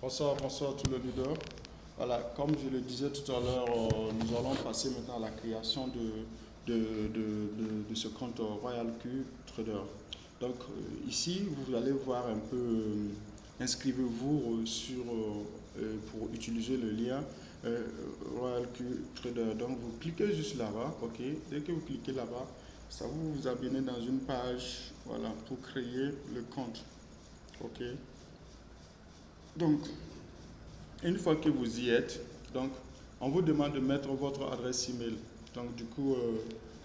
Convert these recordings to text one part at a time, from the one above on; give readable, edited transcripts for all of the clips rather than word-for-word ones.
Bonsoir, bonsoir tout le leader. Voilà, comme je le disais tout à l'heure, nous allons passer maintenant à la création de ce compte Royal Q Trader. Donc ici, vous allez voir un peu, inscrivez-vous pour utiliser le lien Royal Q Trader. Donc vous cliquez juste là-bas, ok. Dès que vous cliquez là-bas, ça vous amène dans une page, voilà, pour créer le compte, ok. Donc, une fois que vous y êtes, donc, on vous demande de mettre votre adresse email. Donc, du coup,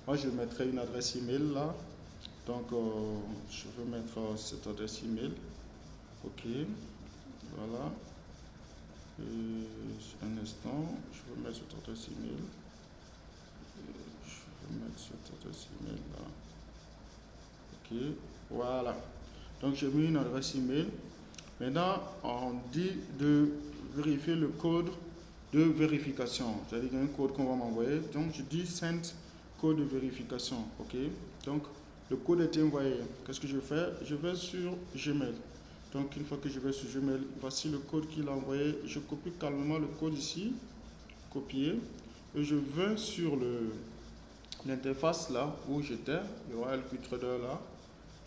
moi, je mettrai une adresse email là. Donc, je vais mettre cette adresse email. OK. Voilà. Un instant, je vais mettre cette adresse email. Je vais mettre cette adresse email là. OK. Voilà. Donc, j'ai mis une adresse email. Maintenant, on dit de vérifier le code de vérification. C'est-à-dire qu'il y a un code qu'on va m'envoyer. Donc, je dis send code de vérification. OK. Donc, le code est envoyé. Qu'est-ce que je fais? Je vais sur Gmail. Donc, une fois que je vais sur Gmail, voici le code qu'il a envoyé. Je copie calmement le code ici. Copier. Et je vais sur l'interface là où j'étais. Le Royal Q Trader là.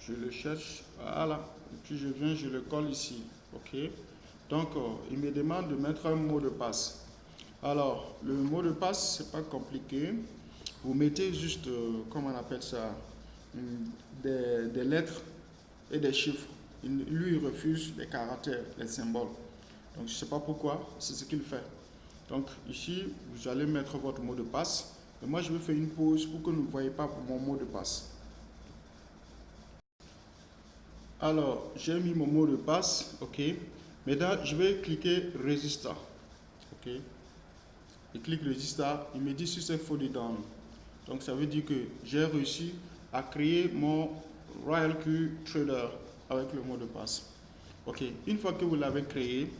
Je le cherche. Voilà. Et puis, je viens, je le colle ici. OK. Donc, il me demande de mettre un mot de passe. Alors, le mot de passe, c'est pas compliqué. Vous mettez juste, comment on appelle ça, des lettres et des chiffres. Lui, il refuse les caractères, les symboles. Donc, je ne sais pas pourquoi, c'est ce qu'il fait. Donc, ici, vous allez mettre votre mot de passe. Et moi, je vais faire une pause pour que vous ne voyez pas mon mot de passe. Alors, j'ai mis mon mot de passe, ok. Maintenant, je vais cliquer Register, ok. Je clique Register, il me dit si c'est fully done. Donc, ça veut dire que j'ai réussi à créer mon Royal Q Trader avec le mot de passe. Ok, une fois que vous l'avez créé,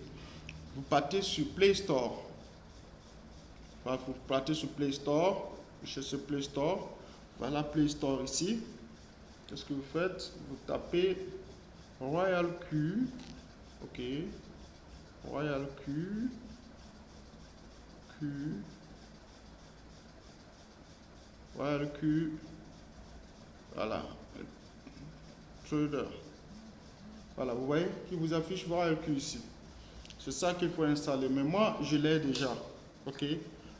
vous partez sur Play Store. Voilà, vous partez sur Play Store, vous cherchez Play Store. Voilà Play Store ici. Qu'est-ce que vous faites? Vous tapez Royal Q, ok, Royal Q, Royal Q, voilà, Trader. Voilà, vous voyez qu'il vous affiche Royal Q ici. C'est ça qu'il faut installer, mais moi je l'ai déjà, ok.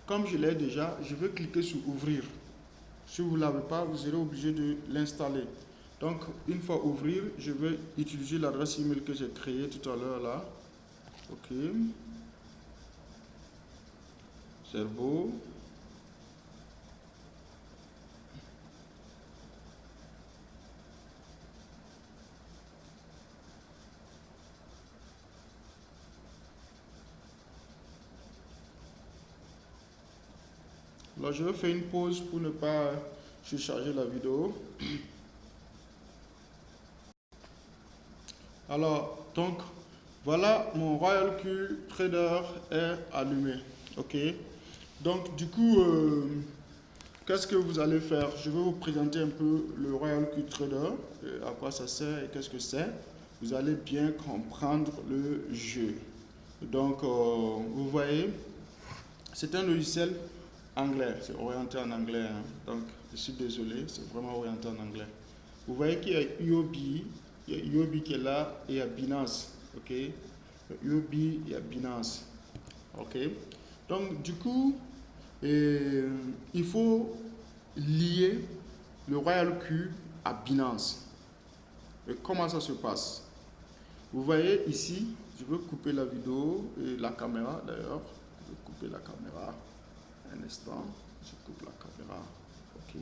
Comme je l'ai déjà, je vais cliquer sur Ouvrir. Si vous ne l'avez pas, vous serez obligé de l'installer. Donc, une fois ouvrir, je vais utiliser l'adresse email que j'ai créée tout à l'heure là. Ok. Cerveau. Alors, je vais faire une pause pour ne pas surcharger la vidéo. Alors, donc, voilà, mon Royal Q Trader est allumé. Ok. Donc, du coup, qu'est-ce que vous allez faire? Je vais vous présenter un peu le Royal Q Trader, à quoi ça sert et qu'est-ce que c'est. Vous allez bien comprendre le jeu. Donc, vous voyez, c'est un logiciel anglais, c'est orienté en anglais. Hein. Donc, je suis désolé, c'est vraiment orienté en anglais. Vous voyez qu'il y a UOB, il y a UOB qui est là et il y a Binance. Ok, UOB, il y a Binance. Ok, donc du coup, il faut lier le Royal Q à Binance. Et comment ça se passe? Vous voyez ici, je veux couper la vidéo et la caméra d'ailleurs. Je vais couper la caméra. Un instant, je coupe la caméra. Ok.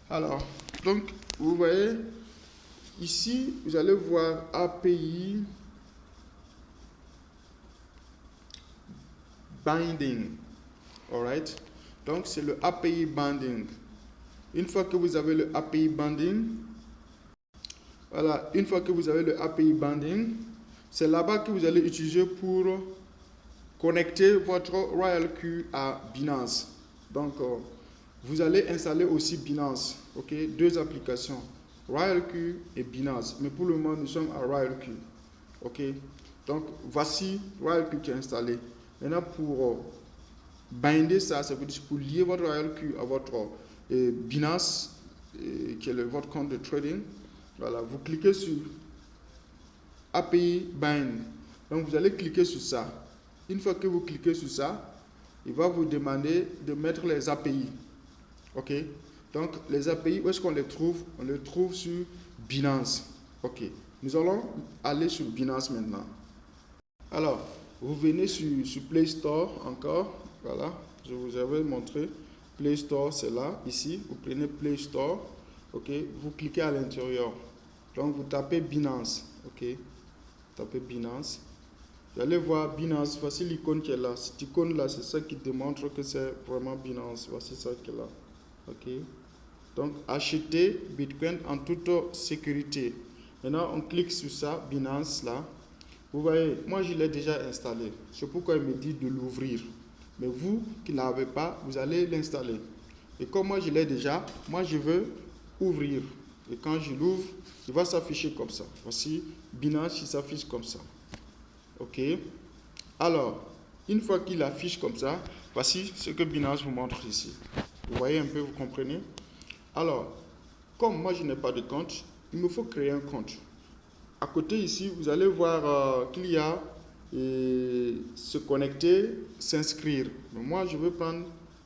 Alors, donc, vous voyez, ici, vous allez voir API Binding. Alright. Donc, c'est le API Binding. Une fois que vous avez le API Binding, voilà, une fois que vous avez le API Binding, c'est là-bas que vous allez utiliser pour connecter votre Royal Q à Binance. Donc, vous allez installer aussi Binance, ok, deux applications, Royal Q et Binance. Mais pour le moment, nous sommes à Royal Q, ok. Donc, voici Royal Q qui est installé. Maintenant, pour binder ça, ça veut dire pour lier votre Royal Q à votre Binance, qui est votre compte de trading. Voilà, vous cliquez sur API Bind. Donc, vous allez cliquer sur ça. Une fois que vous cliquez sur ça, il va vous demander de mettre les API. OK? Donc, les API, où est-ce qu'on les trouve? On les trouve sur Binance. OK. Nous allons aller sur Binance maintenant. Alors, vous venez sur Play Store encore. Voilà, je vous avais montré. Play Store, c'est là, ici. Vous prenez Play Store. OK. Vous cliquez à l'intérieur. Donc, vous tapez Binance. OK. Tapez Binance. Vous allez voir Binance. Voici l'icône qui est là. Cette icône-là, c'est ça qui démontre que c'est vraiment Binance. Voici ça qui est là. OK. Donc, acheter Bitcoin en toute sécurité. Maintenant, on clique sur ça, Binance, là. Vous voyez, moi, je l'ai déjà installé. C'est pourquoi il me dit de l'ouvrir. Mais vous qui ne l'avez pas, vous allez l'installer. Et comme moi, je l'ai déjà, moi, je veux ouvrir. Et quand je l'ouvre, il va s'afficher comme ça. Voici, Binance, il s'affiche comme ça. OK. Alors, une fois qu'il affiche comme ça, voici ce que Binance vous montre ici. Vous voyez un peu, vous comprenez? Alors, comme moi, je n'ai pas de compte, il me faut créer un compte. À côté ici, vous allez voir qu'il y a se connecter, s'inscrire. Moi, je veux prendre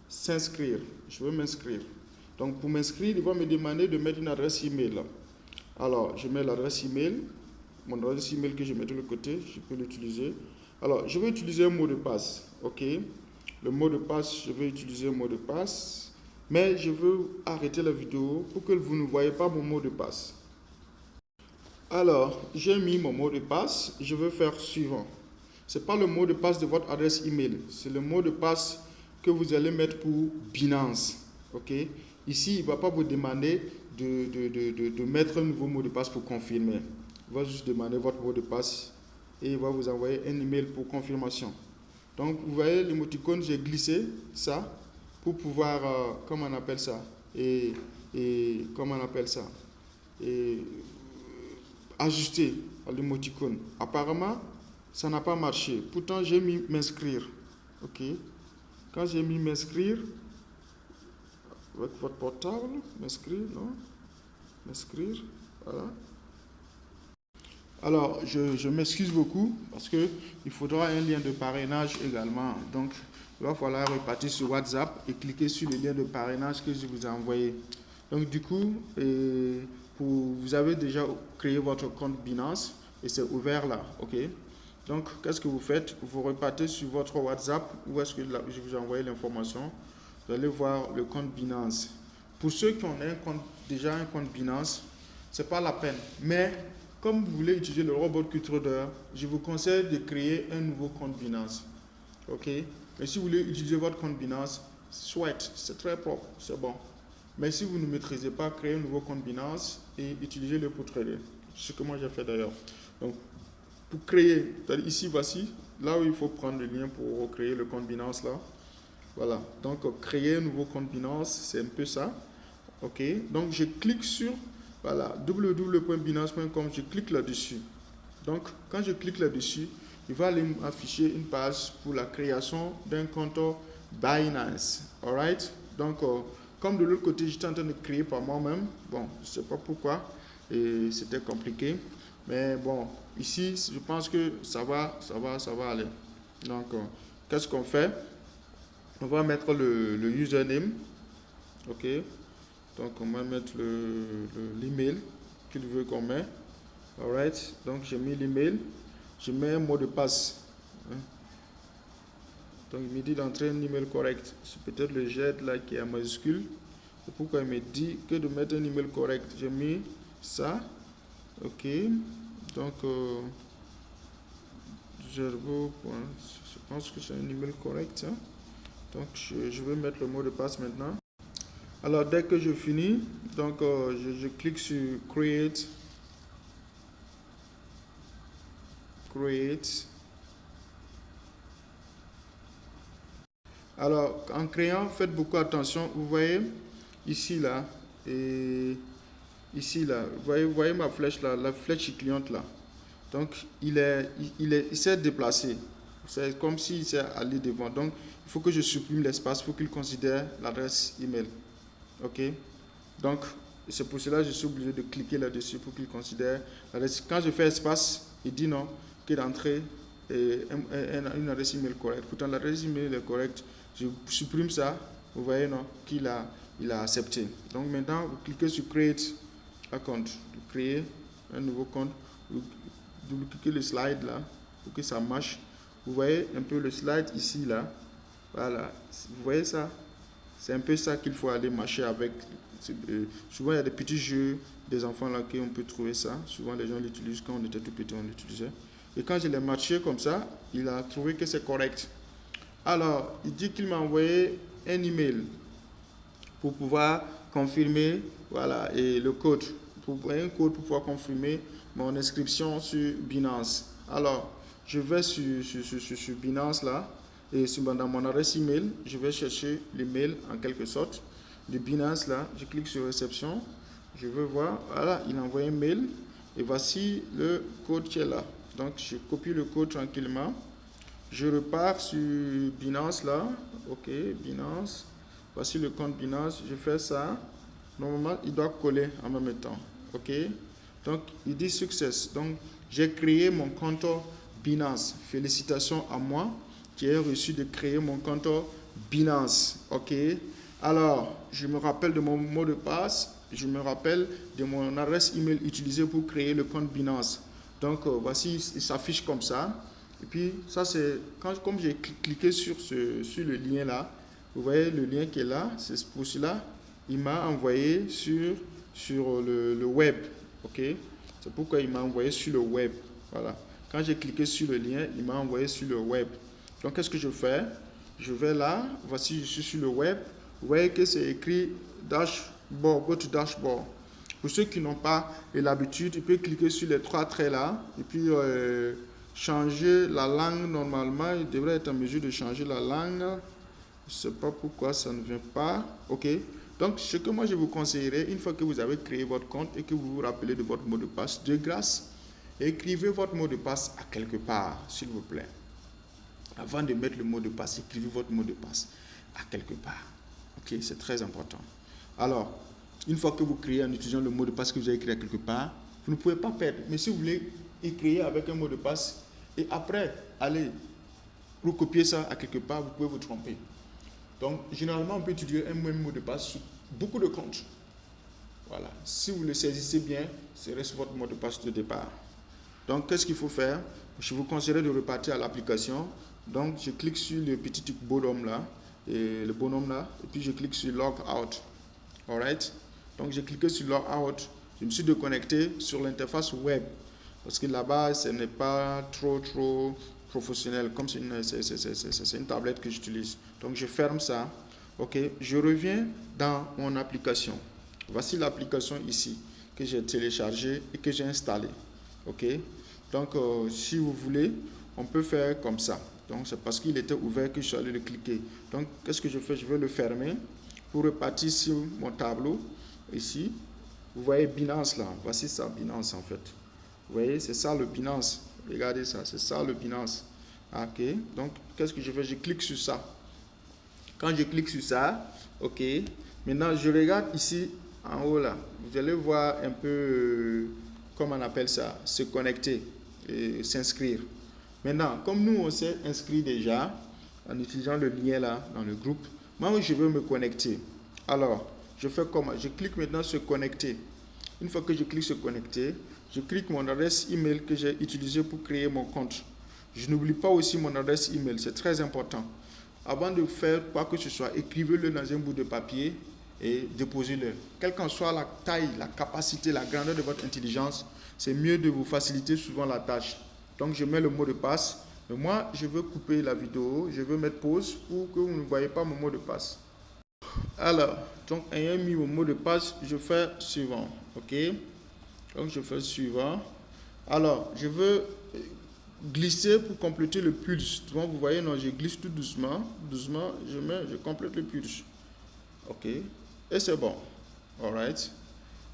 s'inscrire. Je veux m'inscrire. Donc, pour m'inscrire, il va me demander de mettre une adresse email. Alors, je mets l'adresse email. Mon adresse email que je mets de l'autre côté, je peux l'utiliser. Alors, je vais utiliser un mot de passe. OK. Le mot de passe, je vais utiliser un mot de passe. Mais je veux arrêter la vidéo pour que vous ne voyez pas mon mot de passe. Alors, j'ai mis mon mot de passe. Je vais faire suivant. Ce n'est pas le mot de passe de votre adresse email. C'est le mot de passe que vous allez mettre pour Binance. OK? Ici, il ne va pas vous demander de mettre un nouveau mot de passe pour confirmer. Il va juste demander votre mot de passe et il va vous envoyer un email pour confirmation. Donc, vous voyez l'émoticône, j'ai glissé ça pour pouvoir, comment on appelle ça, comment on appelle ça, ajuster l'émoticône. Apparemment, ça n'a pas marché. Pourtant, j'ai mis m'inscrire. OK. Quand j'ai mis m'inscrire, avec votre portable, m'inscrire, non? M'inscrire, voilà. Alors, je m'excuse beaucoup parce qu'il faudra un lien de parrainage également. Donc, il va falloir repartir sur WhatsApp et cliquer sur le lien de parrainage que je vous ai envoyé. Donc, du coup, vous avez déjà créé votre compte Binance et c'est ouvert là. OK? Donc, qu'est-ce que vous faites? Vous repartez sur votre WhatsApp où est-ce que je vous ai envoyé l'information. Vous allez voir le compte Binance. Pour ceux qui ont déjà un compte Binance, ce n'est pas la peine. Mais comme vous voulez utiliser le robot QTrader, je vous conseille de créer un nouveau compte Binance. OK? Mais si vous voulez utiliser votre compte Binance, soit, c'est très propre, c'est bon. Mais si vous ne maîtrisez pas, créez un nouveau compte Binance et utilisez-le pour trader. C'est ce que moi j'ai fait d'ailleurs. Donc, pour créer, ici, voici, là où il faut prendre le lien pour créer le compte Binance là. Voilà. Donc, créer un nouveau compte Binance, c'est un peu ça. OK? Donc, je clique sur, voilà, www.binance.com, je clique là-dessus. Donc, quand je clique là-dessus, il va aller m'afficher une page pour la création d'un compte Binance. Alright? Donc, comme de l'autre côté, j'étais en train de créer par moi-même. Bon, je ne sais pas pourquoi. Et c'était compliqué. Mais bon, ici, je pense que ça va aller. Donc, qu'est-ce qu'on fait? On va mettre le username. OK? Donc, on va mettre l'email qu'il veut qu'on met. Alright? Donc, j'ai mis l'email. Je mets un mot de passe. Donc, il me dit d'entrer un email correct. C'est peut-être le jet là qui est en majuscule. C'est pourquoi il me dit que de mettre un email correct. J'ai mis ça. OK. Donc, je pense que c'est un email correct. Hein? Donc, je vais mettre le mot de passe maintenant. Alors, dès que je finis, donc, je clique sur Create. Alors, en créant, faites beaucoup attention. Vous voyez, ici, là, et ici, là, vous voyez ma flèche, là, la flèche qui clignote, là. Donc, il s'est déplacé. C'est comme s'il s'est allé devant. Donc, il faut que je supprime l'espace pour qu'il considère l'adresse email. OK? Donc, c'est pour cela que je suis obligé de cliquer là-dessus pour qu'il considère l'adresse. Quand je fais espace, il dit non, qu'il d'entrée une adresse email correcte. Pourtant, l'adresse email est correcte. Je supprime ça. Vous voyez, non, il a accepté. Donc, maintenant, vous cliquez sur Create Account. Vous créez un nouveau compte. Vous cliquez le slide là pour que ça marche. Vous voyez un peu le slide ici là. Voilà. Vous voyez ça? C'est un peu ça qu'il faut aller marcher avec. Souvent, il y a des petits jeux des enfants là qu'on peut trouver ça. Souvent, les gens l'utilisent quand on était tout petit, on l'utilisait. Et quand je l'ai marché comme ça, il a trouvé que c'est correct. Alors, il dit qu'il m'a envoyé un email pour pouvoir confirmer, voilà, et le code, un code pour pouvoir confirmer mon inscription sur Binance. Alors, je vais sur Binance là, et dans mon adresse email, je vais chercher l'email en quelque sorte de Binance là. Je clique sur réception, je veux voir, voilà, il a envoyé un mail et voici le code qui est là. Donc, je copie le code tranquillement. Je repars sur Binance là. Ok, Binance. Voici le compte Binance. Je fais ça. Normalement, il doit coller en même temps. Ok. Donc, il dit success. Donc, j'ai créé mon compte Binance. Félicitations à moi qui ai reçu de créer mon compte Binance. Ok. Alors, je me rappelle de mon mot de passe. Je me rappelle de mon adresse email utilisée pour créer le compte Binance. Donc, voici, il s'affiche comme ça. Et puis, ça, c'est comme j'ai cliqué sur le lien là, vous voyez le lien qui est là, c'est pour cela, il m'a envoyé sur le web. OK? C'est pourquoi il m'a envoyé sur le web. Voilà. Quand j'ai cliqué sur le lien, il m'a envoyé sur le web. Donc, qu'est-ce que je fais? Je vais là, voici, je suis sur le web. Vous voyez que c'est écrit dashboard, go to dashboard. Pour ceux qui n'ont pas l'habitude, ils peuvent cliquer sur les trois traits là et puis changer la langue. Normalement, il devrait être en mesure de changer la langue. Je ne sais pas pourquoi ça ne vient pas. OK. Donc, ce que moi je vous conseillerais, une fois que vous avez créé votre compte et que vous vous rappelez de votre mot de passe, de grâce, écrivez votre mot de passe à quelque part, s'il vous plaît. Avant de mettre le mot de passe, écrivez votre mot de passe à quelque part. OK, c'est très important. Alors, une fois que vous créez en utilisant le mot de passe que vous avez créé à quelque part, vous ne pouvez pas perdre. Mais si vous voulez créer avec un mot de passe et après, allez recopier ça à quelque part, vous pouvez vous tromper. Donc, généralement, on peut utiliser un même mot de passe sur beaucoup de comptes. Voilà. Si vous le saisissez bien, ce reste votre mot de passe de départ. Donc, qu'est-ce qu'il faut faire? Je vous conseillerais de repartir à l'application. Donc, je clique sur le petit bonhomme là, et puis je clique sur Log Out. Alright? Donc, j'ai cliqué sur Log Out. Je me suis déconnecté sur l'interface web. Parce que là-bas, ce n'est pas trop professionnel. Comme c'est une tablette que j'utilise. Donc, je ferme ça. OK. Je reviens dans mon application. Voici l'application ici que j'ai téléchargée et que j'ai installée. OK. Donc, si vous voulez, on peut faire comme ça. Donc, c'est parce qu'il était ouvert que je suis allé le cliquer. Donc, qu'est-ce que je fais? Je vais le fermer pour repartir sur mon tableau. Ici, vous voyez Binance là. Voici ça, Binance en fait. Vous voyez, c'est ça le Binance. Regardez ça, c'est ça le Binance. OK. Donc, qu'est-ce que je fais? Je clique sur ça. Quand je clique sur ça, OK. Maintenant, je regarde ici en haut là. Vous allez voir un peu, comment on appelle ça, se connecter et s'inscrire. Maintenant, comme nous, on s'est inscrit déjà en utilisant le lien là dans le groupe, moi, je veux me connecter. Alors, je fais comment? Je clique maintenant sur connecter. Une fois que je clique sur connecter, je clique mon adresse email que j'ai utilisée pour créer mon compte. Je n'oublie pas aussi mon adresse email, c'est très important. Avant de faire quoi que ce soit, écrivez-le dans un bout de papier et déposez-le. Quelle qu'en soit la taille, la capacité, la grandeur de votre intelligence, c'est mieux de vous faciliter souvent la tâche. Donc, je mets le mot de passe. Mais moi, je veux couper la vidéo, je veux mettre pause pour que vous ne voyez pas mon mot de passe. Alors, donc, ayant mis mon mot de passe, je fais suivant. OK? Donc, je fais suivant. Alors, je veux glisser pour compléter le pulse. Donc, vous voyez, non, je glisse tout doucement. Doucement, je complète le pulse. OK? Et c'est bon. All right.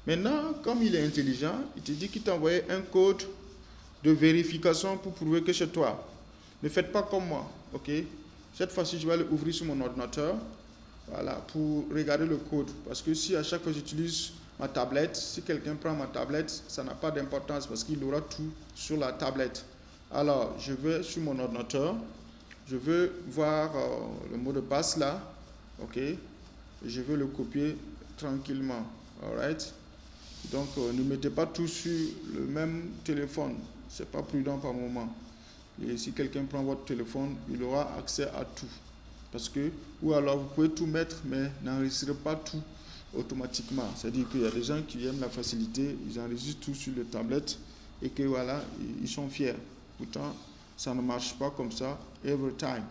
Maintenant, comme il est intelligent, il te dit qu'il t'a envoyé un code de vérification pour prouver que c'est toi. Ne faites pas comme moi, ok? Cette fois-ci, je vais aller ouvrir sur mon ordinateur, voilà, pour regarder le code. Parce que si à chaque fois j'utilise ma tablette, si quelqu'un prend ma tablette, ça n'a pas d'importance parce qu'il aura tout sur la tablette. Alors, je vais sur mon ordinateur, je veux voir le mot de passe là, ok? Je veux le copier tranquillement, alright? Donc, ne mettez pas tout sur le même téléphone, c'est pas prudent par moment. Et si quelqu'un prend votre téléphone, il aura accès à tout. Parce que, ou alors vous pouvez tout mettre, mais n'enregistrez pas tout automatiquement. C'est-à-dire qu'il y a des gens qui aiment la facilité, ils enregistrent tout sur le tablette et que voilà, ils sont fiers. Pourtant, ça ne marche pas comme ça every time.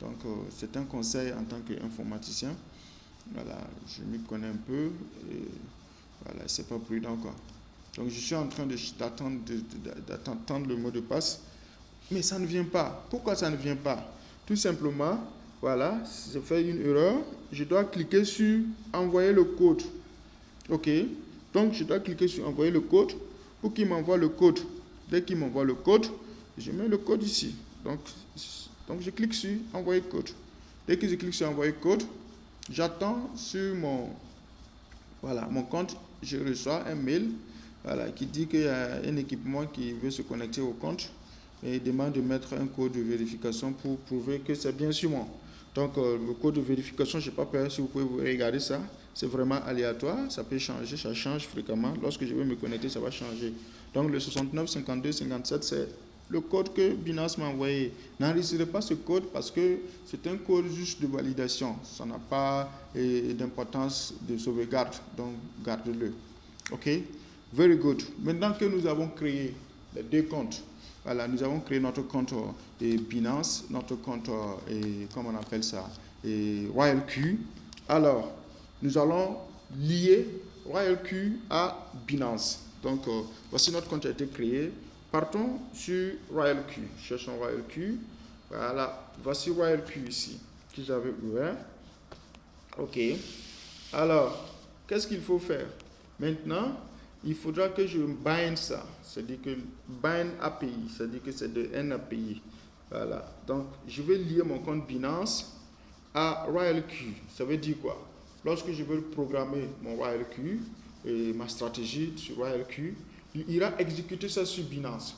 Donc, c'est un conseil en tant qu'informaticien. Voilà, je m'y connais un peu et voilà, c'est pas prudent quoi. Donc, je suis en train d'attendre le mot de passe. Mais ça ne vient pas. Pourquoi ça ne vient pas? Tout simplement, voilà, si je fais une erreur, je dois cliquer sur envoyer le code. Ok? Donc, je dois cliquer sur envoyer le code pour qu'il m'envoie le code. Dès qu'il m'envoie le code, je mets le code ici. Donc je clique sur envoyer code. Dès que je clique sur envoyer code, j'attends sur mon compte, je reçois un mail voilà, qui dit qu'il y a un équipement qui veut se connecter au compte. Et il demande de mettre un code de vérification pour prouver que c'est bien sur moi. Donc, le code de vérification, je n'ai pas peur si vous pouvez vous regarder ça. C'est vraiment aléatoire, ça peut changer, ça change fréquemment. Lorsque je vais me connecter, ça va changer. Donc, le 69 52 57, c'est le code que Binance m'a envoyé. N'enregistrez pas ce code parce que c'est un code juste de validation. Ça n'a pas d'importance de sauvegarde, donc gardez-le. OK? Very good. Maintenant que nous avons créé les deux comptes, voilà, nous avons créé notre compte Binance, notre compte, comment on appelle ça, RoyalQ. Alors, nous allons lier RoyalQ à Binance. Donc, voici notre compte qui a été créé. Partons sur RoyalQ. Cherchons RoyalQ. Voilà, voici RoyalQ ici, que j'avais ouvert. OK. Alors, qu'est-ce qu'il faut faire? Maintenant, il faudra que je bind ça. C'est-à-dire que bind API, c'est-à-dire que c'est de un API. Voilà. Donc, je vais lier mon compte Binance à RoyalQ. Ça veut dire quoi? Lorsque je veux programmer mon RoyalQ et ma stratégie sur RoyalQ, il ira exécuter ça sur Binance.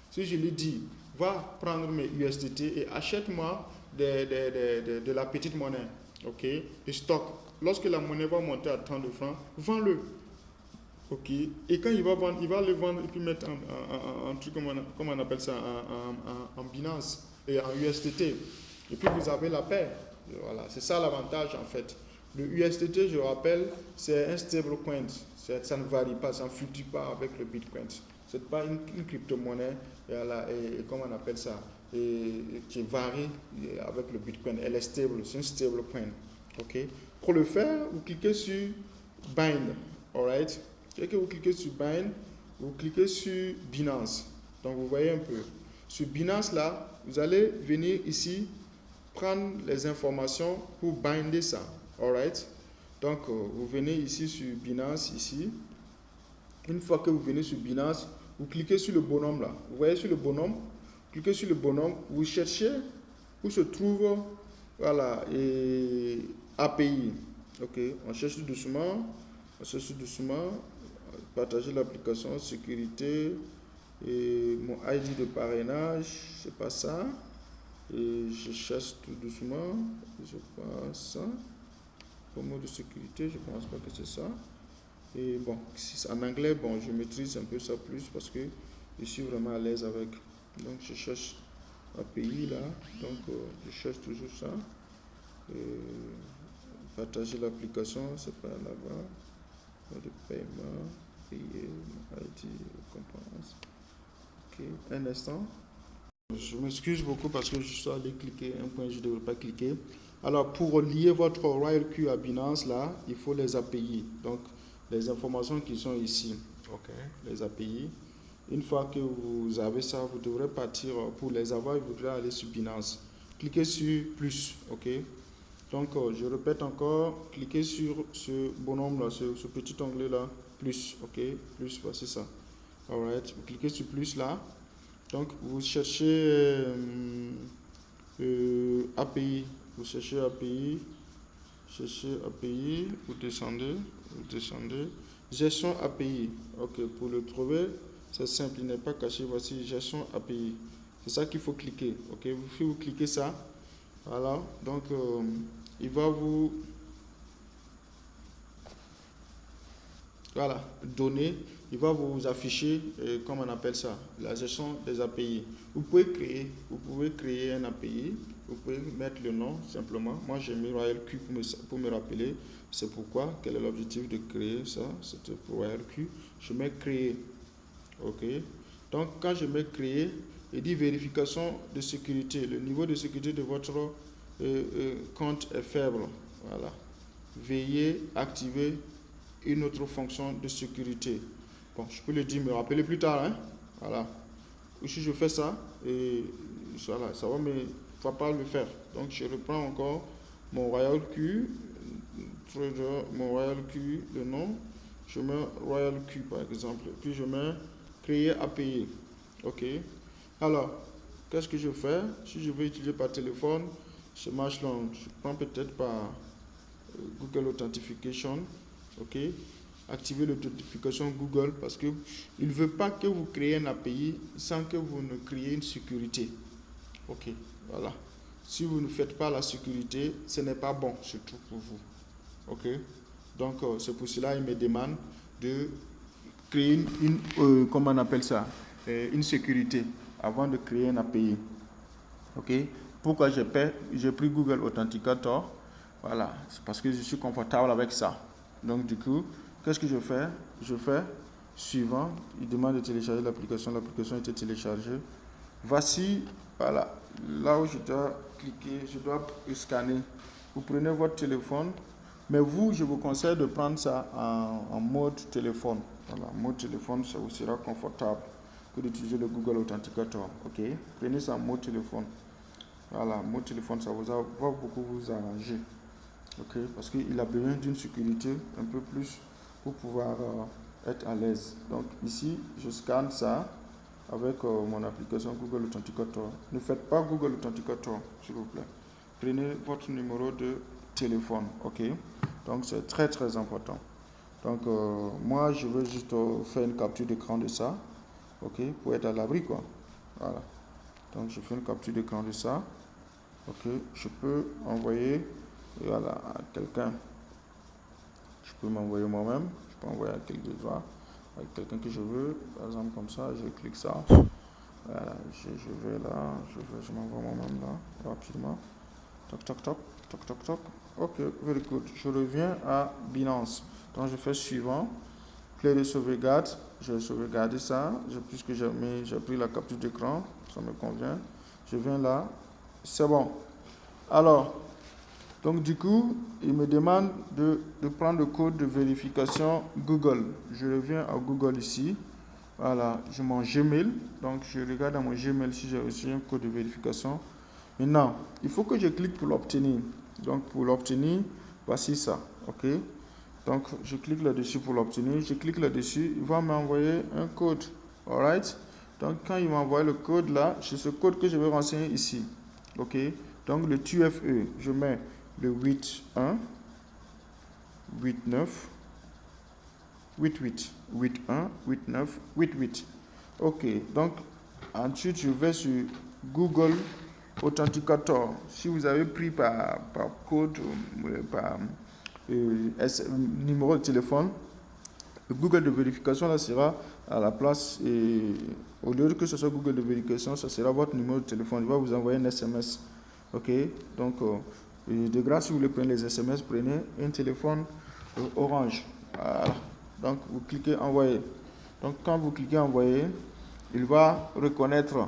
Si je lui dis, va prendre mes USDT et achète-moi de la petite monnaie, ok, de stock. Lorsque la monnaie va monter à 30 francs, vends-le. Ok, et quand il va vendre, il va le vendre et puis mettre un truc, comment on appelle ça, en Binance et en USDT. Et puis vous avez la paix. Voilà, c'est ça l'avantage en fait. Le USDT, je rappelle, c'est un stablecoin. Ça ne varie pas, ça ne fluctue pas avec le Bitcoin. Ce n'est pas une crypto-monnaie, et comment on appelle ça, qui varie avec le Bitcoin. Elle est stable, c'est un stablecoin. Ok. Pour le faire, vous cliquez sur Bind. Alright. Dès que vous cliquez sur Bind, vous cliquez sur Binance. Donc vous voyez un peu. Sur Binance là, vous allez venir ici prendre les informations pour binder ça. Alright. Donc vous venez ici sur Binance ici. Une fois que vous venez sur Binance, vous cliquez sur le bonhomme là. Vous voyez sur le bonhomme, cliquez sur le bonhomme, vous cherchez où se trouve voilà et API. Ok, on cherche tout doucement. On cherche tout doucement. Partager l'application, sécurité, et mon ID de parrainage, c'est pas ça. Et je cherche tout doucement, je pense ça. Pour mot de sécurité, je pense pas que c'est ça. Et bon, si c'est en anglais, bon, je maîtrise un peu ça plus parce que je suis vraiment à l'aise avec. Donc je cherche API là, donc je cherche toujours ça. Et partager l'application, c'est pas là-bas. De paiement. ID, compliance. Ok, un instant. Je m'excuse beaucoup parce que je suis allé cliquer un point, je ne devrais pas cliquer. Alors, pour lier votre RoyalQ à Binance, là, il faut les API. Donc, les informations qui sont ici. Ok, les API. Une fois que vous avez ça, vous devrez partir. Pour les avoir, vous devrez aller sur Binance. Cliquez sur plus. Ok. Donc, je répète encore, cliquez sur ce bonhomme là, ce petit onglet là, plus, ok, plus, voici ça. Alright, vous cliquez sur plus là, Donc, vous cherchez API. Vous cherchez API. Vous descendez. Gestion API. Ok, pour le trouver, c'est simple, il n'est pas caché. Voici gestion API. C'est ça qu'il faut cliquer. Ok, vous cliquez ça. Voilà, donc il va vous donner, il va vous afficher, comment on appelle ça, la gestion des API. Vous pouvez créer un API, vous pouvez mettre le nom simplement. Moi j'ai mis RoyalQ pour me rappeler. C'est pourquoi, quel est l'objectif de créer ça, c'était pour RoyalQ. Je mets créer. Ok. Donc quand je mets créer, il dit vérification de sécurité. Le niveau de sécurité de votre compte est faible. Voilà. Veuillez activer une autre fonction de sécurité. Bon, je peux le dire, me rappeler plus tard. Hein? Voilà. Si je fais ça, et voilà, ça va pas le faire. Donc je reprends encore mon RoyalQ, le nom. Je mets RoyalQ par exemple. Puis je mets créer API. Ok. Alors, qu'est-ce que je fais? Si je veux utiliser par téléphone, je prends peut-être par Google Authentification. Ok. Activer l'authentification Google parce qu'il ne veut pas que vous créez un API sans que vous ne créez une sécurité. Ok. Voilà. Si vous ne faites pas la sécurité, ce n'est pas bon, surtout pour vous. Ok. Donc, c'est pour cela qu'il me demande de créer comment on appelle ça, une sécurité avant de créer un API. Ok. Pourquoi j'ai pris Google Authenticator? Voilà, c'est parce que je suis confortable avec ça. Donc du coup, qu'est-ce que je fais? Je fais suivant. Il demande de télécharger l'application. L'application a été téléchargée. Voici, voilà, là où je dois cliquer, je dois scanner. Vous prenez votre téléphone, mais vous, je vous conseille de prendre ça en mode téléphone. Voilà, mode téléphone, ça vous sera confortable que d'utiliser le Google Authenticator. Ok, prenez ça en mode téléphone. Voilà, mode téléphone, ça va beaucoup vous arranger. Ok, parce qu'il a besoin d'une sécurité un peu plus pour pouvoir être à l'aise. Donc ici, je scanne ça avec mon application Google Authenticator. Ne faites pas Google Authenticator, s'il vous plaît. Prenez votre numéro de téléphone. Ok, donc c'est très très important. Donc moi, je veux juste faire une capture d'écran de ça. Ok, pour être à l'abri quoi. Voilà. Donc je fais une capture d'écran de ça. Ok, je peux envoyer à quelqu'un. Je peux m'envoyer moi-même. Je peux envoyer à quelqu'un que je veux. Par exemple comme ça, je clique ça. Voilà, je vais là. Je m'envoie moi-même là, rapidement. Toc, toc, toc, toc, toc, toc. Ok, very good. Je reviens à Binance. Donc je fais suivant. Clé de sauvegarde. Je vais sauvegarder ça. Puisque j'ai pris la capture d'écran, ça me convient. Je viens là. C'est bon. Alors, donc du coup, il me demande de prendre le code de vérification Google. Je reviens à Google ici. Voilà, j'ai mon Gmail. Donc je regarde dans mon Gmail si j'ai reçu un code de vérification. Maintenant, il faut que je clique pour l'obtenir. Donc pour l'obtenir, voici ça. Ok. Donc je clique là-dessus pour l'obtenir. Je clique là-dessus, il va m'envoyer un code. Alright. Donc quand il m'envoie le code là, c'est ce code que je vais renseigner ici. Ok. Donc le TUFE, je mets le 81 89 88 81 89 88. Ok, donc ensuite je vais sur Google Authenticator. Si vous avez pris par code, par numéro de téléphone, le Google de vérification là sera à la place, et au lieu que ce soit Google de vérification, ça sera votre numéro de téléphone. Il va vous envoyer un SMS. Ok, donc de grâce, si vous voulez prendre les SMS, prenez un téléphone Orange. Voilà. Donc vous cliquez envoyer. Donc quand vous cliquez envoyer, il va reconnaître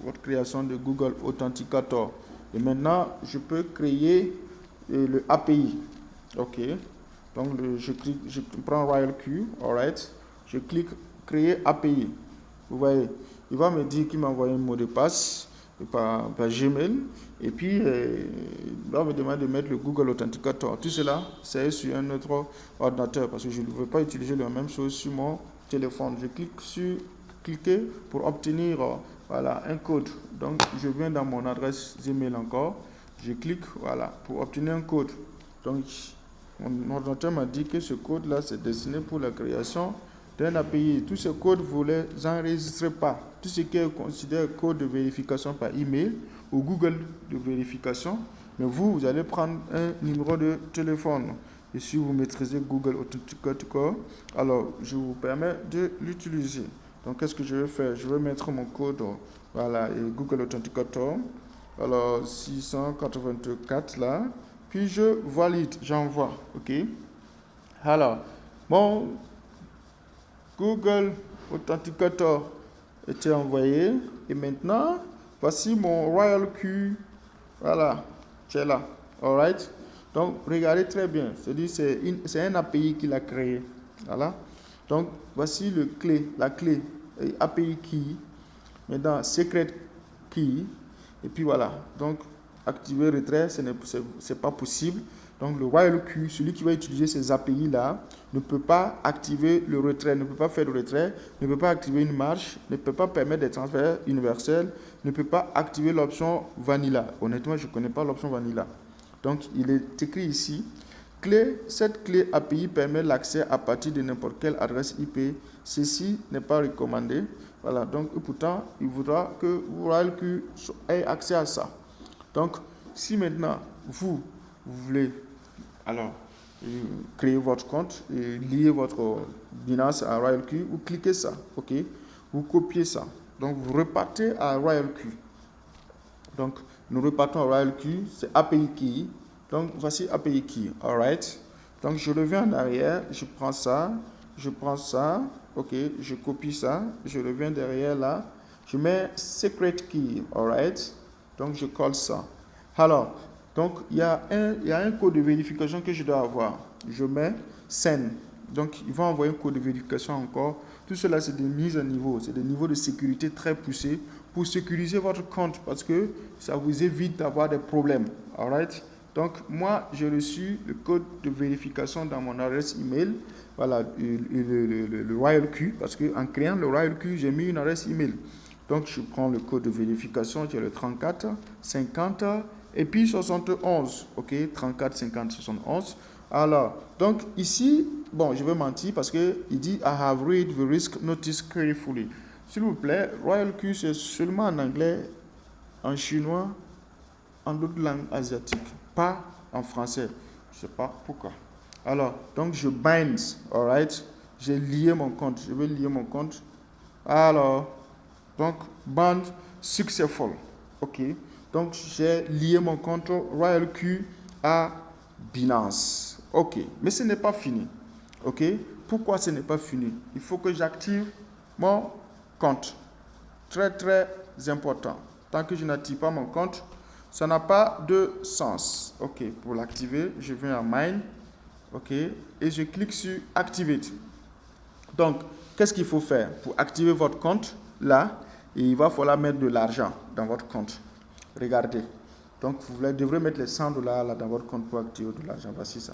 votre création de Google Authenticator. Et maintenant, je peux créer le API. Ok. Donc je prends RoyalQ, alright. Je clique créer API. Vous voyez, il va me dire qu'il m'a envoyé un mot de passe par Gmail, et puis il va me demander de mettre le Google Authenticator. Tout cela, c'est sur un autre ordinateur parce que je ne veux pas utiliser la même chose sur mon téléphone. Je clique sur cliquer pour obtenir voilà, un code. Donc, je viens dans mon adresse email encore. Je clique, voilà, pour obtenir un code. Donc, mon ordinateur m'a dit que ce code-là, c'est destiné pour la création d'un API. Tous ces codes, vous ne les enregistrez pas. Tout ce qui est considéré code de vérification par email ou Google de vérification. Mais vous allez prendre un numéro de téléphone. Et si vous maîtrisez Google Authenticator, alors je vous permets de l'utiliser. Donc, qu'est-ce que je vais faire? Je vais mettre mon code, voilà, et Google Authenticator. Alors, 684 là. Puis, je valide, j'envoie. OK? Alors, mon Google Authenticator était envoyé. Et maintenant, voici mon Royal Q. Voilà, c'est là. All right? Donc, regardez très bien. C'est un API qu'il a créé. Voilà. Donc, voici la clé API key. Maintenant, secret key. Et puis voilà. Donc, activer retrait, ce n'est pas possible. Donc, le Royal Q, celui qui va utiliser ces API-là, ne peut pas activer le retrait, ne peut pas faire le retrait, ne peut pas activer une marche, ne peut pas permettre des transferts universels, ne peut pas activer l'option Vanilla. Honnêtement, je ne connais pas l'option Vanilla. Donc, il est écrit ici, cette clé API permet l'accès à partir de n'importe quelle adresse IP. Ceci n'est pas recommandé. Voilà, donc pourtant, il voudra que Royal Q ait accès à ça. Donc, si maintenant, vous voulez alors créer votre compte et lier votre Binance à Royal Q, vous cliquez ça, ok? Vous copiez ça. Donc, vous repartez à Royal Q. Donc, nous repartons à Royal Q, c'est API Key. Donc, voici API Key, alright? Donc, je reviens en arrière, je prends ça, ok? Je copie ça, je reviens derrière là, je mets Secret Key, alright? Donc, je colle ça. Alors, donc, il y a un code de vérification que je dois avoir. Je mets send. Donc, il va envoyer un code de vérification encore. Tout cela, c'est des mises à niveau. C'est des niveaux de sécurité très poussés pour sécuriser votre compte parce que ça vous évite d'avoir des problèmes. Alright? Donc, moi, j'ai reçu le code de vérification dans mon adresse email. Voilà, le Royal Q, parce qu'en créant le Royal Q, j'ai mis une adresse email. Donc, je prends le code de vérification, qui est le 34 50 et puis 71. OK, 34 50 71. Alors, donc ici, bon, je vais mentir parce qu'il dit I have read the risk notice carefully. S'il vous plaît, Royal Q, c'est seulement en anglais, en chinois, en d'autres langues asiatiques, pas en français. Je ne sais pas pourquoi. Alors, donc je bind, alright? J'ai lié mon compte. Je vais lier mon compte. Alors, donc, bind successful. OK. Donc, j'ai lié mon compte Royal Q à Binance. OK. Mais ce n'est pas fini. OK. Pourquoi ce n'est pas fini? Il faut que j'active mon compte. Très, très important. Tant que je n'active pas mon compte, ça n'a pas de sens. OK. Pour l'activer, je viens à Mine. OK. Et je clique sur Activate. Donc, qu'est-ce qu'il faut faire pour activer votre compte? Là, il va falloir mettre de l'argent dans votre compte. Regardez. Donc, vous devrez mettre les $100 là dans votre compte pour activer de l'argent. Voici ça.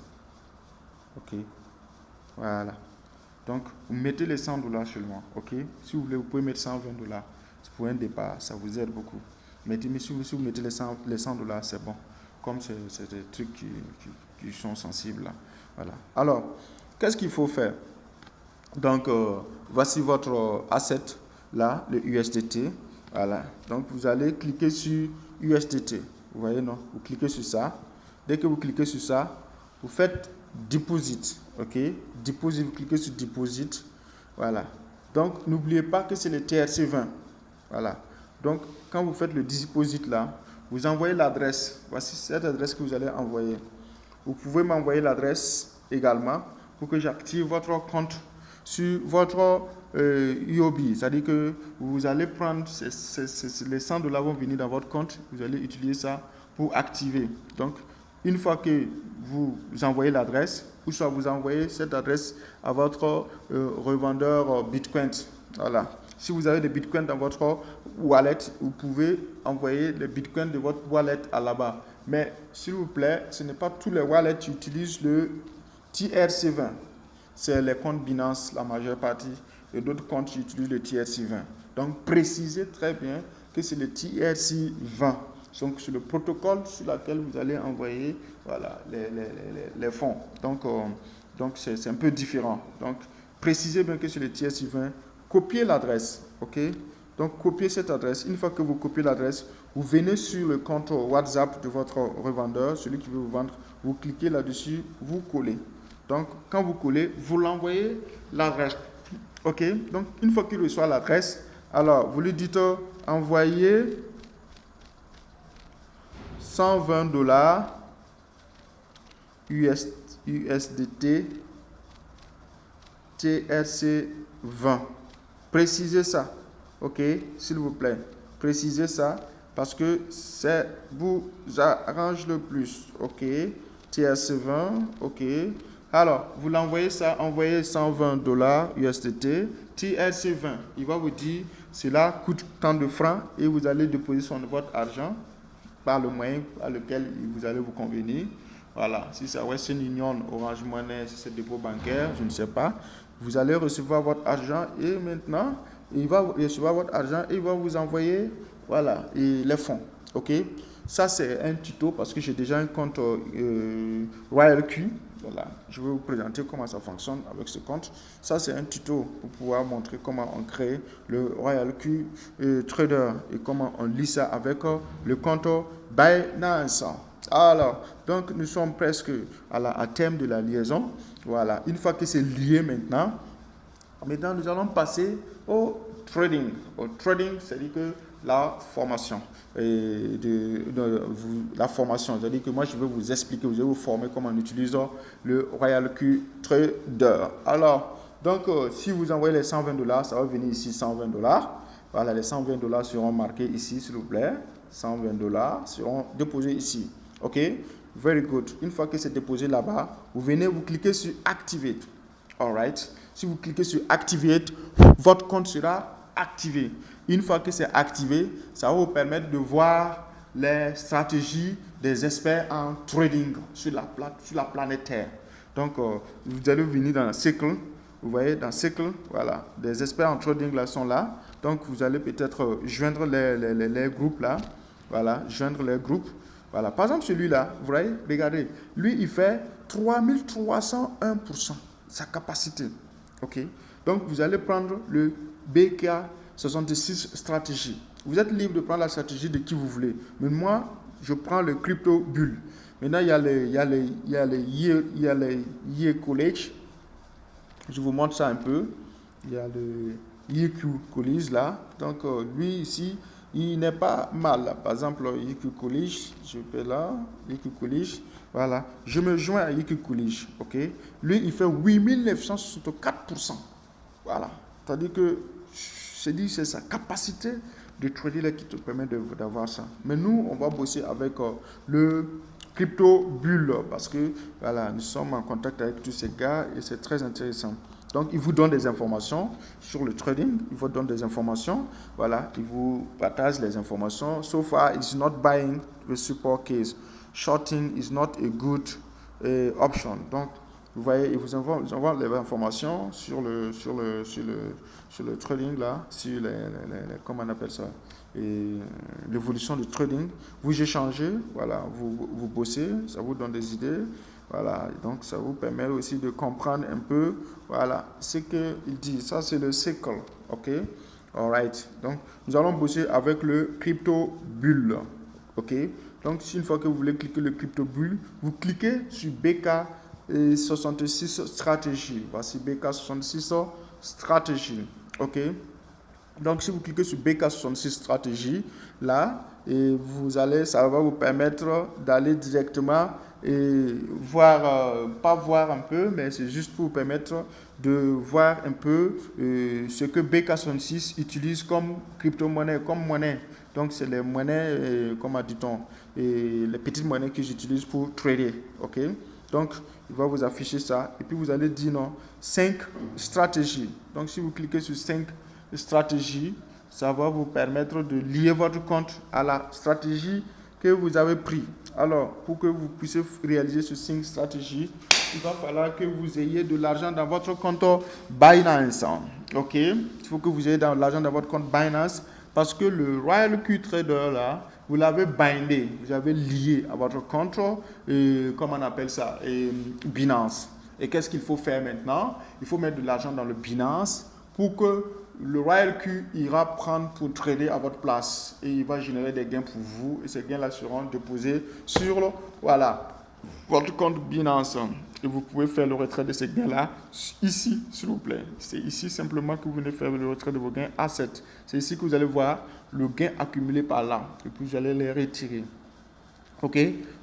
OK. Voilà. Donc, vous mettez les $100 seulement. OK. Si vous voulez, vous pouvez mettre $120. Pour un départ, ça vous aide beaucoup. Mais si vous mettez les $100, c'est bon. Comme c'est des trucs qui sont sensibles là. Voilà. Alors, qu'est-ce qu'il faut faire? Donc, voici votre asset là, le USDT. Voilà. Donc, vous allez cliquer sur USDT. Vous voyez, non? Vous cliquez sur ça. Dès que vous cliquez sur ça, vous faites Deposit. OK? Deposit, vous cliquez sur Deposit. Voilà. Donc, n'oubliez pas que c'est le TRC20. Voilà. Donc, quand vous faites le Deposit là, vous envoyez l'adresse. Voici cette adresse que vous allez envoyer. Vous pouvez m'envoyer l'adresse également pour que j'active votre compte sur votre UOB. C'est-à-dire que vous allez prendre les $100 vont venir dans votre compte. Vous allez utiliser ça pour activer. Donc, une fois que vous envoyez l'adresse, ou soit vous envoyez cette adresse à votre revendeur Bitcoin. Voilà. Si vous avez des bitcoins dans votre wallet, vous pouvez envoyer les bitcoins de votre wallet à là-bas. Mais s'il vous plaît, ce n'est pas tous les wallets qui utilisent le TRC20. C'est les comptes Binance, la majeure partie et d'autres comptes qui utilisent le TRC20. Donc, précisez très bien que c'est le TRC20. Donc, c'est le protocole sur lequel vous allez envoyer voilà, les fonds. Donc c'est un peu différent. Donc, précisez bien que c'est le TRC20. Copiez l'adresse, ok? Donc, copiez cette adresse. Une fois que vous copiez l'adresse, vous venez sur le compte WhatsApp de votre revendeur, celui qui veut vous vendre. Vous cliquez là-dessus, vous collez. Donc, quand vous collez, vous l'envoyez l'adresse. Ok? Donc, une fois qu'il reçoit l'adresse, alors, vous lui dites envoyer $120 USDT TRC20. Précisez ça, ok, s'il vous plaît. Précisez ça parce que ça vous arrange le plus, ok. TRC20, ok. Alors, vous l'envoyez ça, envoyez $120 USDT TRC20. Il va vous dire, cela coûte tant de francs et vous allez déposer votre argent par le moyen par lequel vous allez vous convenir. Voilà, si c'est Western Union, Orange Money, si c'est dépôt bancaire, je ne sais pas. Vous allez recevoir votre argent et maintenant, il va recevoir votre argent et il va vous envoyer, voilà, et les fonds. Ok? Ça, c'est un tuto parce que j'ai déjà un compte RoyalQ. Voilà, je vais vous présenter comment ça fonctionne avec ce compte. Ça, c'est un tuto pour pouvoir montrer comment on crée le RoyalQ Trader et comment on lit ça avec le compte Binance. Alors, donc nous sommes presque à terme de la liaison. Voilà, une fois que c'est lié maintenant, nous allons passer au trading. Au trading, c'est-à-dire que la formation. La formation, c'est-à-dire que moi je vais vous expliquer, je vais vous former comment on utilise le RoyalQ Trader. Alors, donc si vous envoyez les $120, ça va venir ici $120. Voilà, les $120 seront marqués ici, s'il vous plaît. $120 seront déposés ici. OK? Very good. Une fois que c'est déposé là-bas, vous venez, vous cliquez sur Activate. Alright? Si vous cliquez sur Activate, votre compte sera activé. Une fois que c'est activé, ça va vous permettre de voir les stratégies des experts en trading sur la planète Terre. Donc, vous allez venir dans le cycle. Vous voyez, dans le cycle, voilà, des experts en trading là sont là. Donc, vous allez peut-être joindre les groupes là. Voilà, joindre les groupes. Voilà, par exemple, celui-là, vous voyez, regardez, lui, il fait 3301%, sa capacité. OK? Donc, vous allez prendre le BK66 stratégie. Vous êtes libre de prendre la stratégie de qui vous voulez. Mais moi, je prends le crypto bull. Maintenant, il y a les Year College. Je vous montre ça un peu. Il y a le EQ College là. Donc, lui ici, il n'est pas mal. Par exemple, EQ College, je vais là, EQ College. Voilà. Je me joins à EQ College. OK? Lui, il fait 8964%. Voilà. C'est-à-dire que c'est sa capacité de trader là qui te permet d'avoir ça. Mais nous, on va bosser avec le crypto bull parce que voilà, nous sommes en contact avec tous ces gars et c'est très intéressant. Donc, il vous donne des informations sur le trading, il vous donne des informations, voilà, il vous partage les informations. So far, it's not buying the support case. Shorting is not a good option. Donc, vous voyez, il vous envoie les informations sur le trading là, sur comment on appelle ça, l'évolution du trading. Vous échangez, voilà, vous bossez, ça vous donne des idées, voilà. Donc ça vous permet aussi de comprendre un peu, voilà, ce qu'il dit. Ça c'est le cycle, ok. Alright. Donc nous allons bosser avec le crypto bull, ok. Donc une fois que vous voulez cliquer le crypto bull, vous cliquez sur BK66 stratégie. Voici BK66 stratégie. OK. Donc, si vous cliquez sur BK66 stratégie, là, et ça va vous permettre d'aller directement et voir, pas voir un peu, mais c'est juste pour vous permettre de voir un peu ce que BK66 utilise comme crypto-monnaie, comme monnaie. Donc, c'est les monnaies, comment dit-on, les petites monnaies que j'utilise pour trader. OK. Donc, il va vous afficher ça. Et puis, vous allez dire non, 5 stratégies. Donc, si vous cliquez sur 5 stratégies, ça va vous permettre de lier votre compte à la stratégie que vous avez prise. Alors, pour que vous puissiez réaliser ces 5 stratégies, il va falloir que vous ayez de l'argent dans votre compte Binance. Ok, il faut que vous ayez de l'argent dans votre compte Binance parce que le Royal Q Trader là, vous l'avez bindé, vous avez lié à votre compte, comment on appelle ça, Binance. Et qu'est-ce qu'il faut faire maintenant? Il faut mettre de l'argent dans le Binance pour que le Royal Q ira prendre pour trader à votre place et il va générer des gains pour vous et ces gains-là seront déposés sur votre compte Binance. Et vous pouvez faire le retrait de ces gains-là ici, s'il vous plaît. C'est ici simplement que vous venez faire le retrait de vos gains Asset. C'est ici que vous allez voir le gain accumulé par là et puis vous allez les retirer. Ok,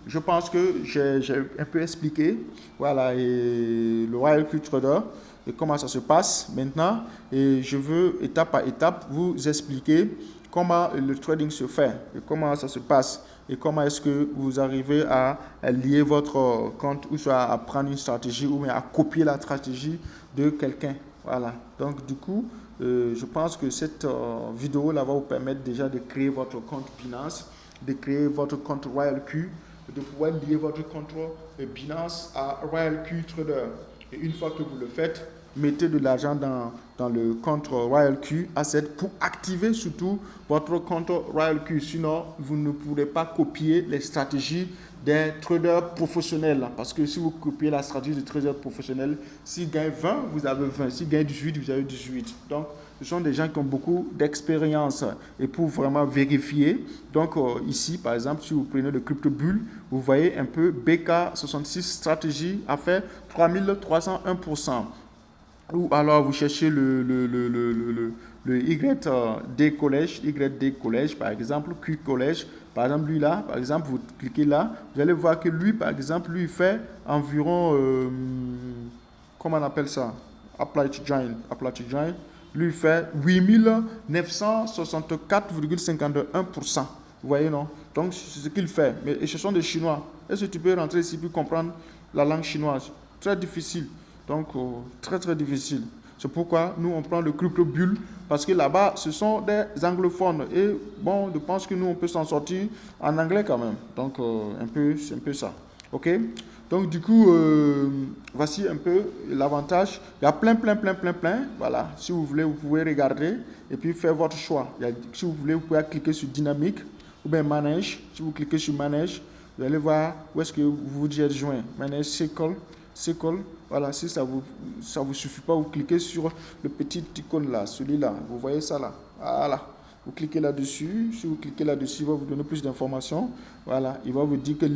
je pense que j'ai un peu expliqué, voilà, et le Royal Q Trader et comment ça se passe maintenant. Et je veux étape par étape vous expliquer comment le trading se fait et comment ça se passe et comment est-ce que vous arrivez à lier votre compte ou soit à prendre une stratégie ou bien à copier la stratégie de quelqu'un. Voilà, donc du coup, je pense que cette vidéo là va vous permettre déjà de créer votre compte Binance, de créer votre compte Royal Q, de pouvoir lier votre compte Binance à Royal Q Trader. Et une fois que vous le faites, mettez de l'argent dans le compte Royal Q Asset pour activer surtout votre compte Royal Q. Sinon, vous ne pourrez pas copier les stratégies d'un trader professionnel. Parce que si vous copiez la stratégie du trader professionnel, s'il gagne 20, vous avez 20. S'il gagne 18, vous avez 18. Donc, ce sont des gens qui ont beaucoup d'expérience et pour vraiment vérifier. Donc, ici, par exemple, si vous prenez le CryptoBull, vous voyez un peu BK66 stratégie a fait 3301%. Ou alors vous cherchez le YD Collège, par exemple, Q Collège. Par exemple, lui là, par exemple, vous cliquez là, vous allez voir que lui, par exemple, lui fait environ, comment on appelle ça? Apply to join. Lui fait 8964,51%. Vous voyez, non? Donc, c'est ce qu'il fait. Mais et ce sont des Chinois. Est-ce que tu peux rentrer ici pour comprendre la langue chinoise? Très difficile. Donc, très très difficile. C'est pourquoi nous, on prend le CryptoBull parce que là-bas, ce sont des anglophones. Et bon, je pense que nous, on peut s'en sortir en anglais quand même. Donc, c'est un peu ça. OK? Donc, du coup, voici un peu l'avantage. Il y a plein. Voilà. Si vous voulez, vous pouvez regarder et puis faire votre choix. Si vous voulez, vous pouvez cliquer sur Dynamique ou bien Manage. Si vous cliquez sur Manage, vous allez voir où est-ce que vous vous êtes joint. Manage Circle. Voilà, si ça vous suffit pas, vous cliquez sur le petit icône là, celui-là. Vous voyez ça là. Voilà. Vous cliquez là-dessus. Si vous cliquez là-dessus, il va vous donner plus d'informations. Voilà. Il va vous dire que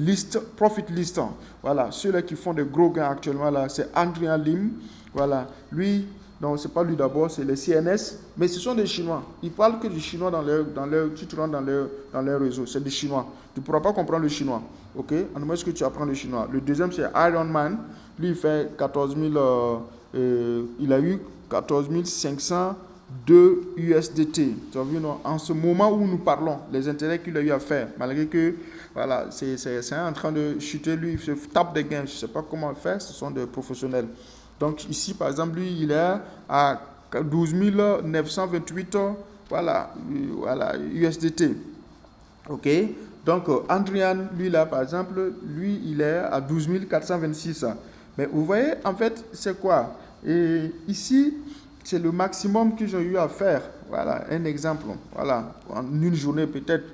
profit list. Voilà. Ceux-là qui font des gros gains actuellement là, c'est Andrea Lim. Voilà. Lui, non, c'est pas lui d'abord, c'est les CNS. Mais ce sont des Chinois. Ils parlent que du chinois tu te rends dans leur réseau. C'est des Chinois. Tu ne pourras pas comprendre le chinois. Ok? En moins que tu apprends le chinois. Le deuxième, c'est Iron Man. Lui, il fait 14 000. Il a eu 14 502 USDT. Tu as vu, non? En ce moment où nous parlons, les intérêts qu'il a eu à faire, malgré que voilà, c'est en train de chuter, lui, il se tape des gains. Je ne sais pas comment faire, ce sont des professionnels. Donc ici, par exemple, lui, il est à 12 928 voilà, USDT. OK? Donc, Andrian, lui, là, par exemple, lui, il est à 12 426. Mais vous voyez, en fait, c'est quoi? Et ici, c'est le maximum qu'ils ont eu à faire. Voilà, un exemple. Voilà, en une journée peut-être,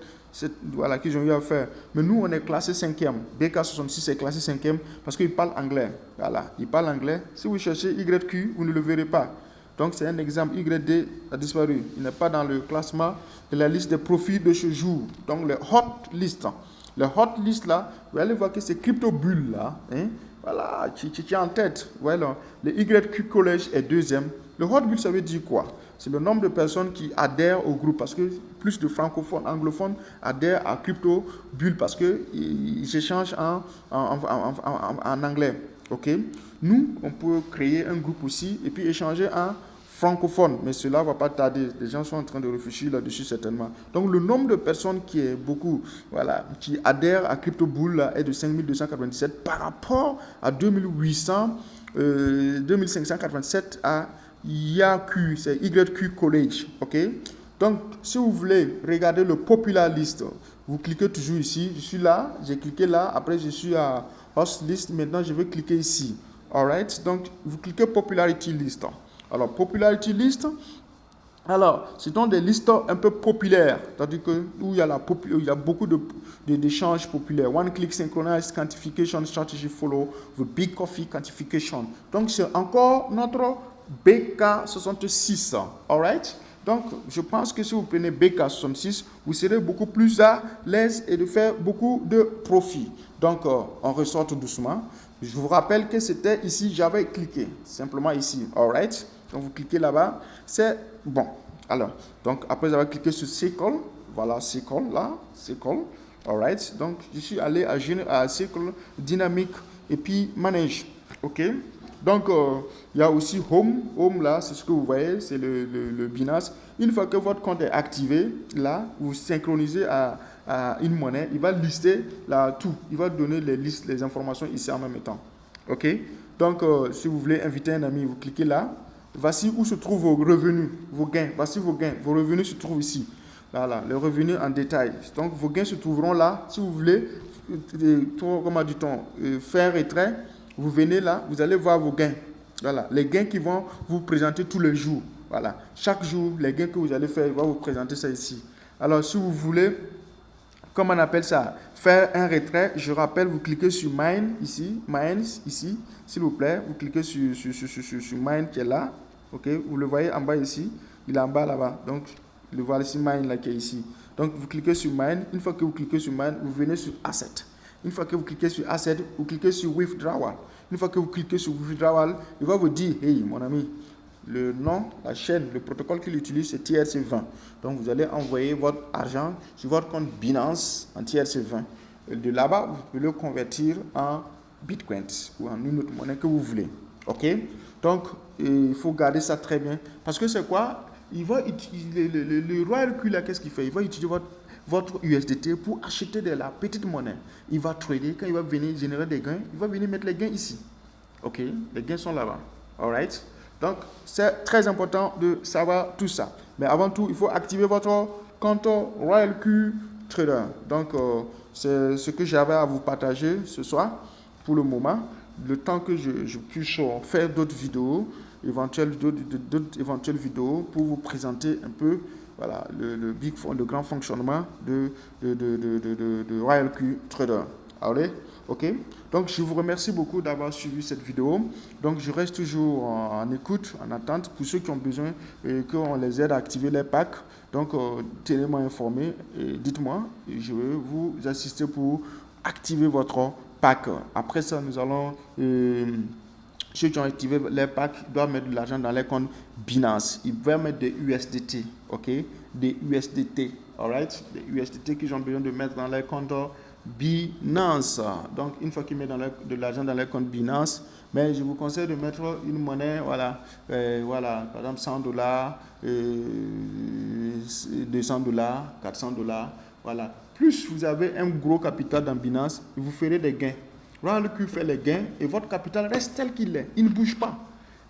voilà, qu'ils ont eu à faire. Mais nous, on est classé 5e. BK66 est classé 5e parce qu'il parle anglais. Voilà, il parle anglais. Si vous cherchez YQ, vous ne le verrez pas. Donc, c'est un exemple. YD a disparu. Il n'est pas dans le classement de la liste des profits de ce jour. Donc, le hot list. Le hot list, là, vous allez voir que c'est CryptoBull, là. Hein? Voilà, tu es en tête. Voilà. Le YQ College est deuxième. Le hot bull, ça veut dire quoi? C'est le nombre de personnes qui adhèrent au groupe parce que plus de francophones, anglophones adhèrent à CryptoBull parce qu'ils échangent en anglais. Ok? Nous, on peut créer un groupe aussi et puis échanger en francophone, mais cela ne va pas tarder. Les gens sont en train de réfléchir là-dessus certainement. Donc, le nombre de personnes qui est beaucoup, voilà, qui adhèrent à CryptoBull là, est de 5297 par rapport à 2587 à YQ, c'est YQ College. Ok? Donc, si vous voulez regarder le Popular List, vous cliquez toujours ici. Je suis là, j'ai cliqué là, après je suis à host list. Maintenant, je vais cliquer ici. Alright, donc vous cliquez popularity list. Alors, popularity list, alors, ce sont des listes un peu populaires, c'est-à-dire que où il y a beaucoup d'échanges populaires. One click synchronized quantification strategy follow the big coffee quantification. Donc, c'est encore notre BK66. Alright? Donc, je pense que si vous prenez BK66, vous serez beaucoup plus à l'aise et de faire beaucoup de profit. Donc, on ressort tout doucement. Je vous rappelle que c'était ici, j'avais cliqué, simplement ici. Alright? Donc, vous cliquez là-bas. C'est bon. Alors, donc, après avoir cliqué sur Circle, voilà, Circle, là, Circle. Alright? Donc, je suis allé à Circle, Dynamique et puis Manage. OK? Donc, il y a aussi Home. Home, là, c'est ce que vous voyez, c'est le Binance. Une fois que votre compte est activé, là, vous synchronisez à une monnaie. Il va lister là, tout. Il va donner les informations ici en même temps. OK? Donc, si vous voulez inviter un ami, vous cliquez là. Voici où se trouvent vos revenus, vos gains. Voici vos gains. Vos revenus se trouvent ici. Voilà, les revenus en détail. Donc, vos gains se trouveront là. Si vous voulez, comment dit-on, faire retrait, vous venez là, vous allez voir vos gains. Voilà, les gains qui vont vous présenter tous les jours. Voilà, chaque jour, les gains que vous allez faire, il va vous présenter ça ici. Alors, si vous voulez, comment on appelle ça, faire un retrait, je rappelle, vous cliquez sur Mine ici, Mine ici, s'il vous plaît. Vous cliquez sur Mine qui est là. Ok, vous le voyez en bas ici, il est en bas là-bas. Donc, le voilà ici, Mine là qui est ici. Donc, vous cliquez sur Mine. Une fois que vous cliquez sur Mine, vous venez sur Asset. Une fois que vous cliquez sur Asset, vous cliquez sur Withdrawal. Une fois que vous cliquez sur Withdrawal, il va vous dire, hey, mon ami, le nom, la chaîne, le protocole qu'il utilise, c'est TRC20. Donc, vous allez envoyer votre argent sur votre compte Binance en TRC20. De là-bas, vous pouvez le convertir en Bitcoin ou en une autre monnaie que vous voulez. OK? Donc, il faut garder ça très bien. Parce que c'est quoi? Il va utiliser le Royal Q là, qu'est-ce qu'il fait? Il va utiliser votre USDT pour acheter de la petite monnaie. Il va trader. Quand il va venir générer des gains, il va venir mettre les gains ici. OK? Les gains sont là-bas. Alright? Donc, c'est très important de savoir tout ça. Mais avant tout, il faut activer votre compte Royal Q Trader. Donc, c'est ce que j'avais à vous partager ce soir pour le moment. Le temps que je puisse faire d'autres vidéos, d'autres éventuelles vidéos pour vous présenter un peu voilà, le grand fonctionnement de Royal Q Trader. Allez, ok. Donc, je vous remercie beaucoup d'avoir suivi cette vidéo. Donc, je reste toujours en écoute, en attente pour ceux qui ont besoin qu'on les aide à activer les packs. Donc, tenez-moi informé et dites-moi. Je vais vous assister pour activer votre pack. Après ça, nous allons... ceux qui ont activé les packs doivent mettre de l'argent dans les comptes Binance. Ils veulent mettre des USDT, ok? Des USDT, alright? Des USDT qu'ils ont besoin de mettre dans les comptes Binance. Donc, une fois qu'ils mettent de l'argent dans les comptes Binance, mais je vous conseille de mettre une monnaie, voilà, par exemple 100 $, 200 $, 400 $, voilà. Plus vous avez un gros capital dans Binance, vous ferez des gains. Royal Q fait les gains et votre capital reste tel qu'il est. Il ne bouge pas.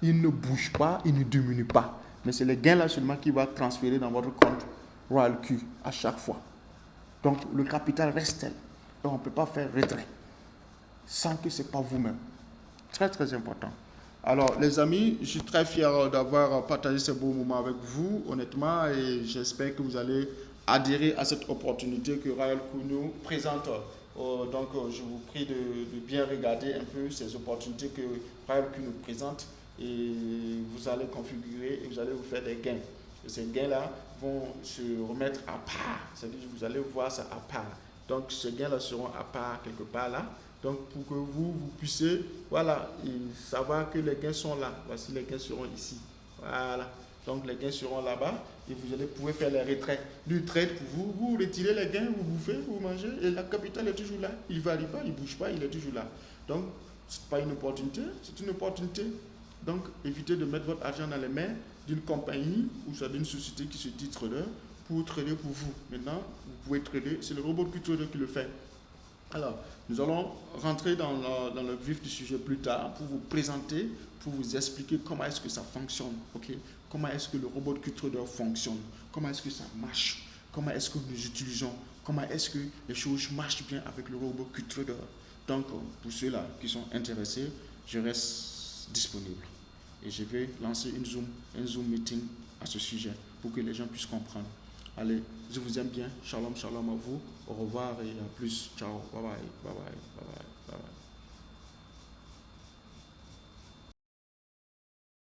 Il ne bouge pas, il ne diminue pas. Mais c'est les gains là seulement qui va transférer dans votre compte Royal Q à chaque fois. Donc le capital reste tel. Donc on ne peut pas faire retrait sans que ce n'est pas vous-même. Très très important. Alors les amis, je suis très fier d'avoir partagé ce beau moment avec vous, honnêtement, et j'espère que vous allez adhérer à cette opportunité que Royal Q nous présente. Donc, je vous prie de bien regarder un peu ces opportunités que Royal Q nous présente et vous allez configurer et vous allez vous faire des gains. Et ces gains-là vont se remettre à part, c'est-à-dire que vous allez voir ça à part. Donc, ces gains-là seront à part quelque part là. Donc, pour que vous puissiez, voilà, et savoir que les gains sont là. Voici, les gains seront ici. Voilà. Donc, les gains seront là-bas et vous allez pouvoir faire les retraits. Du trade pour vous, vous retirez les gains, vous bouffez, vous mangez et la capitale est toujours là. Il ne varie pas, il ne bouge pas, il est toujours là. Donc, ce n'est pas une opportunité, c'est une opportunité. Donc, évitez de mettre votre argent dans les mains d'une compagnie ou soit d'une société qui se dit trader pour trader pour vous. Maintenant, vous pouvez trader, c'est le robot Q-Trader qui le fait. Alors, nous allons rentrer dans le vif du sujet plus tard pour vous présenter, pour vous expliquer comment est-ce que ça fonctionne, ok? Comment est-ce que le robot Q-Trader fonctionne, comment est-ce que ça marche, comment est-ce que nous utilisons, comment est-ce que les choses marchent bien avec le robot Q-Trader. Donc, pour ceux-là qui sont intéressés, je reste disponible. Et je vais lancer un Zoom meeting à ce sujet pour que les gens puissent comprendre. Allez, je vous aime bien. Shalom, shalom à vous. Au revoir et à plus. Ciao. Bye bye. Bye bye. Bye bye. Bye bye.